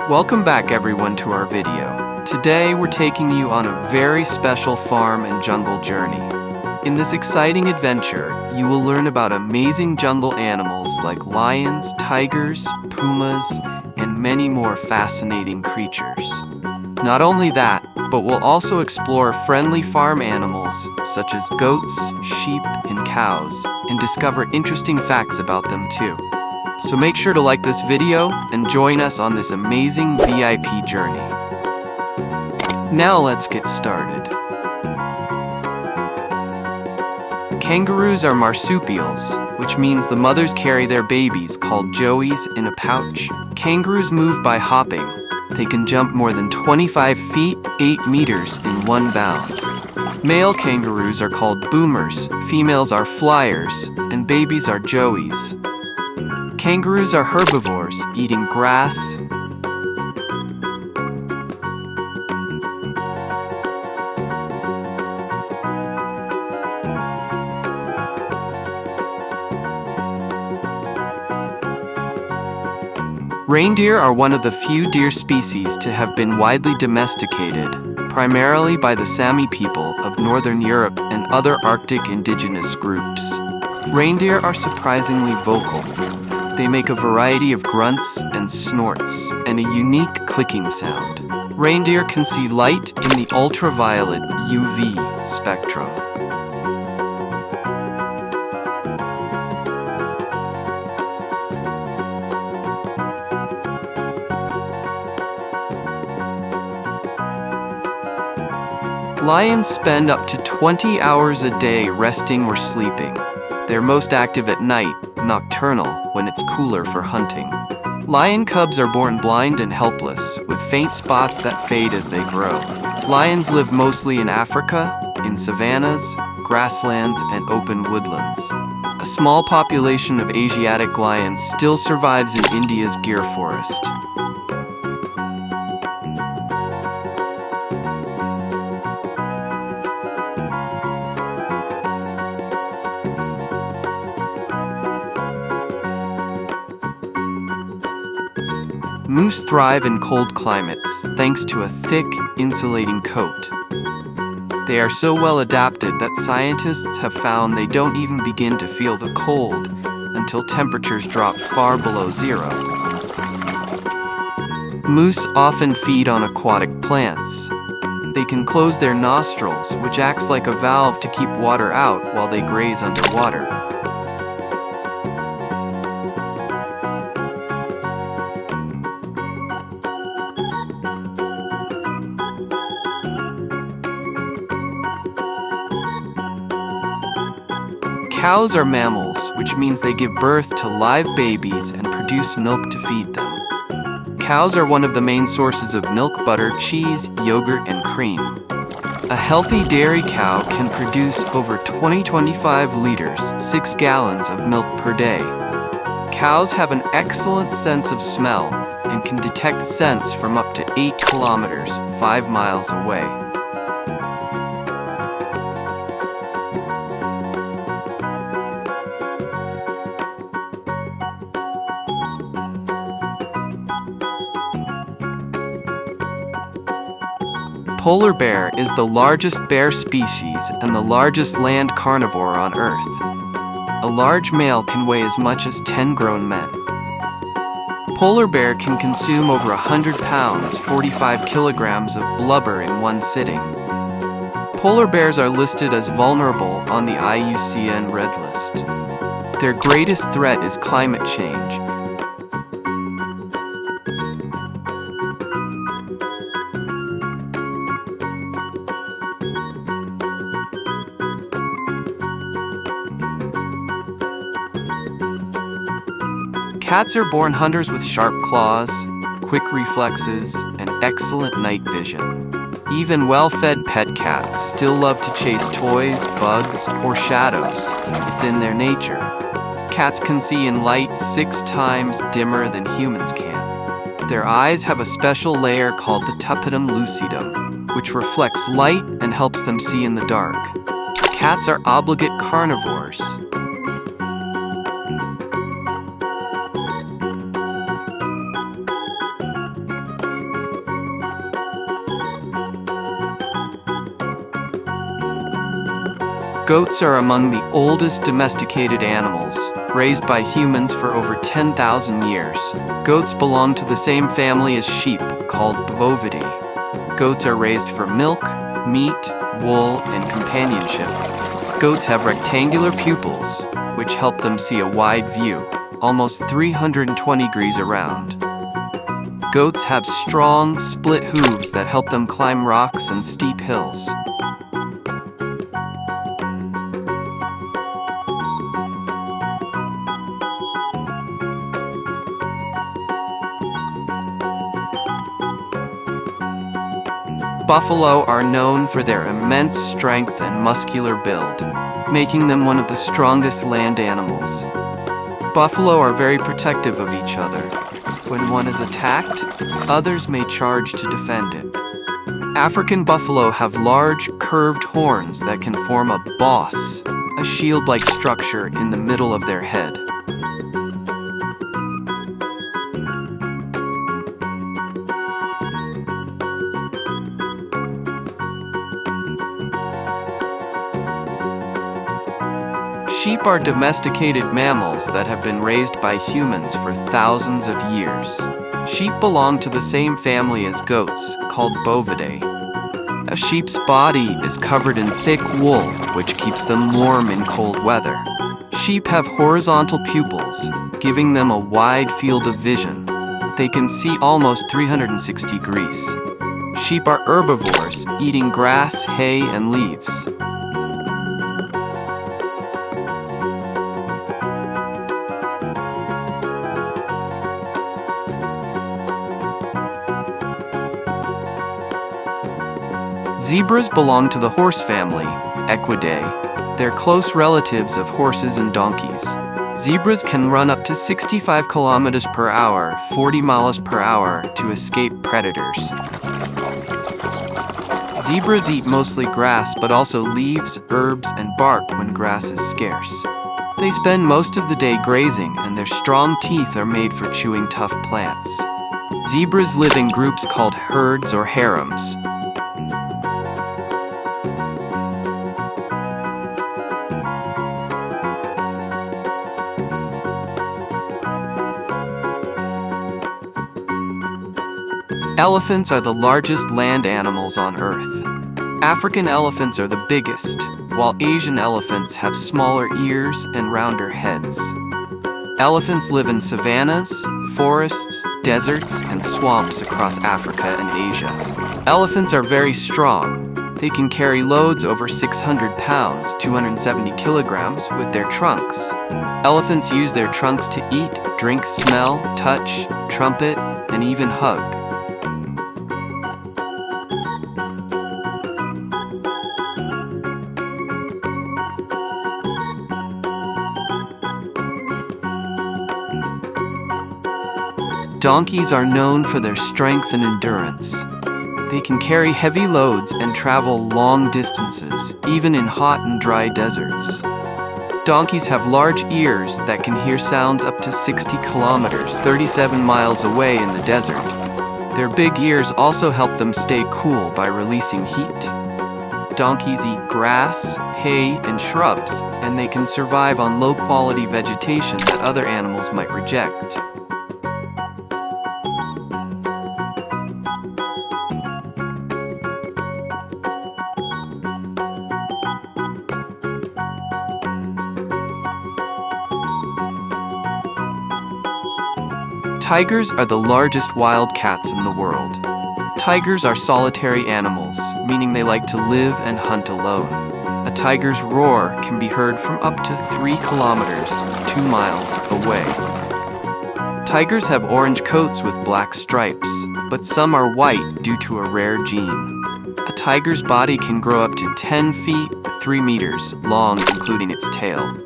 Welcome back everyone to our video. Today we're taking you on a very special farm and jungle journey. In this exciting adventure, you will learn about amazing jungle animals like lions, tigers, pumas, and many more fascinating creatures. Not only that, but we'll also explore friendly farm animals such as goats, sheep, and cows, and discover interesting facts about them too. So make sure to like this video and join us on this amazing VIP journey. Now let's get started. Kangaroos are marsupials, which means the mothers carry their babies called joeys in a pouch. Kangaroos move by hopping. They can jump more than 25 feet, 8 meters in one bound. Male kangaroos are called boomers, females are flyers, and babies are joeys. Kangaroos are herbivores, eating grass, Reindeer are one of the few deer species to have been widely domesticated, primarily by the Sami people of Northern Europe and other Arctic indigenous groups. Reindeer are surprisingly vocal. They make a variety of grunts and snorts, and a unique clicking sound. Reindeer can see light in the ultraviolet UV spectrum. Lions spend up to 20 hours a day resting or sleeping. They're most active at night, nocturnal, when it's cooler for hunting. Lion cubs are born blind and helpless, with faint spots that fade as they grow. Lions live mostly in Africa, in savannas, grasslands, and open woodlands. A small population of Asiatic lions still survives in India's Gir forest. Moose thrive in cold climates thanks to a thick, insulating coat. They are so well adapted that scientists have found they don't even begin to feel the cold until temperatures drop far below zero. Moose often feed on aquatic plants. They can close their nostrils, which acts like a valve to keep water out while they graze underwater. Cows are mammals, which means they give birth to live babies and produce milk to feed them. Cows are one of the main sources of milk, butter, cheese, yogurt, and cream. A healthy dairy cow can produce over 25 liters, 6 gallons of milk per day. Cows have an excellent sense of smell and can detect scents from up to 8 kilometers, 5 miles away. Polar bear is the largest bear species and the largest land carnivore on Earth. A large male can weigh as much as 10 grown men. Polar bear can consume over 100 pounds, 45 kilograms of blubber in one sitting. Polar bears are listed as vulnerable on the IUCN Red List. Their greatest threat is climate change. Cats are born hunters with sharp claws, quick reflexes, and excellent night vision. Even well-fed pet cats still love to chase toys, bugs, or shadows. It's in their nature. Cats can see in light 6 times dimmer than humans can. Their eyes have a special layer called the tapetum lucidum, which reflects light and helps them see in the dark. Cats are obligate carnivores. Goats are among the oldest domesticated animals, raised by humans for over 10,000 years. Goats belong to the same family as sheep, called bovidae. Goats are raised for milk, meat, wool, and companionship. Goats have rectangular pupils, which help them see a wide view, almost 320 degrees around. Goats have strong, split hooves that help them climb rocks and steep hills. Buffalo are known for their immense strength and muscular build, making them one of the strongest land animals. Buffalo are very protective of each other. When one is attacked, others may charge to defend it. African buffalo have large, curved horns that can form a boss, a shield-like structure in the middle of their head. Sheep are domesticated mammals that have been raised by humans for thousands of years. Sheep belong to the same family as goats, called bovidae. A sheep's body is covered in thick wool, which keeps them warm in cold weather. Sheep have horizontal pupils, giving them a wide field of vision. They can see almost 360 degrees. Sheep are herbivores, eating grass, hay, and leaves. Zebras belong to the horse family, Equidae. They're close relatives of horses and donkeys. Zebras can run up to 65 kilometers per hour, 40 miles per hour, to escape predators. Zebras eat mostly grass, but also leaves, herbs, and bark when grass is scarce. They spend most of the day grazing, and their strong teeth are made for chewing tough plants. Zebras live in groups called herds or harems. Elephants are the largest land animals on Earth. African elephants are the biggest, while Asian elephants have smaller ears and rounder heads. Elephants live in savannas, forests, deserts, and swamps across Africa and Asia. Elephants are very strong. They can carry loads over 600 pounds, 270 kilograms, with their trunks. Elephants use their trunks to eat, drink, smell, touch, trumpet, and even hug. Donkeys are known for their strength and endurance. They can carry heavy loads and travel long distances, even in hot and dry deserts. Donkeys have large ears that can hear sounds up to 60 kilometers, 37 miles away in the desert. Their big ears also help them stay cool by releasing heat. Donkeys eat grass, hay, and shrubs, and they can survive on low-quality vegetation that other animals might reject. Tigers are the largest wild cats in the world. Tigers are solitary animals, meaning they like to live and hunt alone. A tiger's roar can be heard from up to 3 kilometers, 2 miles away. Tigers have orange coats with black stripes, but some are white due to a rare gene. A tiger's body can grow up to 10 feet, 3 meters long, including its tail.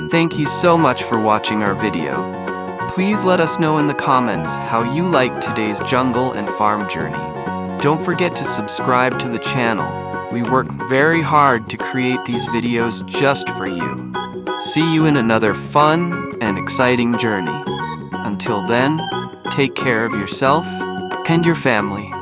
Thank you so much for watching our video. Please let us know in the comments how you liked today's jungle and farm journey. Don't forget to subscribe to the channel. We work very hard to create these videos just for you. See you in another fun and exciting journey. Until then, take care of yourself and your family.